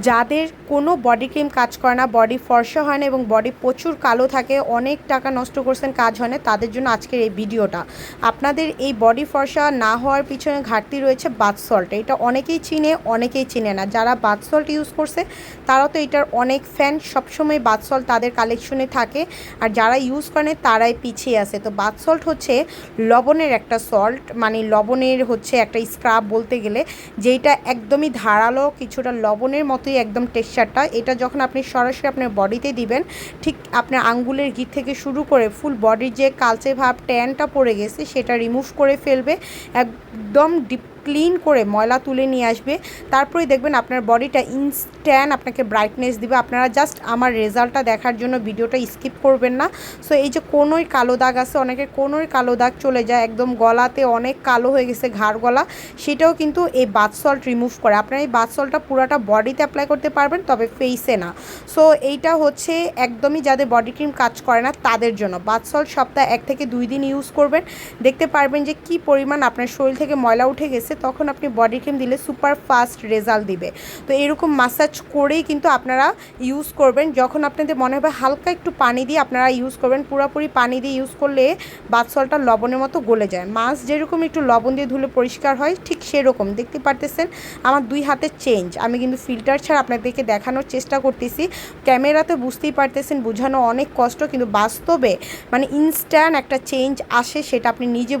যাদের কোনো body cream কাজ করে না, বডি ফর্সা হয় না এবং বডি প্রচুর কালো থাকে, অনেক টাকা নষ্ট করছেন কাজ হয় না, তাদের জন্য আজকের এই ভিডিওটা। আপনাদের এই বডি ফর্সা না হওয়ার পিছনে ঘাটতি রয়েছে বাথ সল্ট। এটা অনেকেই চিনে, অনেকেই চিনে না। যারা বাথ সল্ট ইউজ করছে তারা তো এটার অনেক ফ্যান, সবসময় বাথ সল্ট তাদের কালেকশনে থাকে, আর যারা ইউজ করে তারাই পিছিয়ে আছে। তো বাথ সল্ট হচ্ছে লবণের একটা সল্ট, মানে লবণের হচ্ছে একটা স্ক্রাব বলতে গেলে, যেটা একদমই ধারালো, কিছুটা লবণের মতোই একদম টেক্সচারটা। এটা যখন আপনি সরাসরি আপনার বডিতে দিবেন, ঠিক আপনার আঙ্গুলের গিট থেকে শুরু করে ফুল বডির যে কালচে ভাব, ট্যানটা পড়ে গেছে সেটা রিমুভ করে ফেলবে, একদম ডিপ ক্লিন করে ময়লা তুলে নিয়ে আসবে। তারপরে দেখবেন আপনার বডিটা ইনস্ট্যান্ট আপনাকে ব্রাইটনেস দিবে। আপনারা জাস্ট আমার রেজাল্টটা দেখার জন্য ভিডিওটা স্কিপ করবেন না। সো এই যে কোনোই কালো দাগ আছে, অনেকের কোনোই কালো দাগ চলে যায়, একদম গলাতে অনেক কালো হয়ে গেছে ঘাড় গলা, সেটাও কিন্তু এই বাথ সল্ট রিমুভ করে। আপনারা এই বাথ সল্টটা পুরাটা বডিতে অ্যাপ্লাই করতে পারবেন, তবে ফেসে না। সো এইটা হচ্ছে একদমই যাদের বডি ক্রিম কাজ করে না তাদের জন্য। বাথ সল্ট সপ্তাহে 1 থেকে 2 দিন ইউজ করবেন, দেখতে পারবেন যে কি পরিমাণ আপনার শরীর থেকে ময়লা উঠে গেছে। তখন আপনি বডি ক্রিম দিলে সুপার ফাস্ট রেজাল্ট দিবে। তো এরকম মাসাজ করেই কিন্তু আপনারা ইউজ করবেন। যখন আপনাদের মনে হবে হালকা একটু পানি দিয়ে আপনারা ইউজ করবেন, পুরোপুরি পানি দিয়ে ইউজ করলে বাথ সল্টটা লবণের মতো গলে যায়। মাছ যেরকম একটু লবণ দিয়ে ধুলে পরিষ্কার হয়, ঠিক সেরকম। দেখতে পারতেছেন আমার 2 হাতের চেঞ্জ। আমি কিন্তু ফিল্টার ছাড়া আপনাদেরকে দেখানোর চেষ্টা করতেছি। ক্যামেরাতে বুঝতেই পারতেছেন বোঝানো অনেক কষ্ট, কিন্তু বাস্তবে মানে ইনস্ট্যান্ট একটা চেঞ্জ আসে, সেটা আপনি নিজে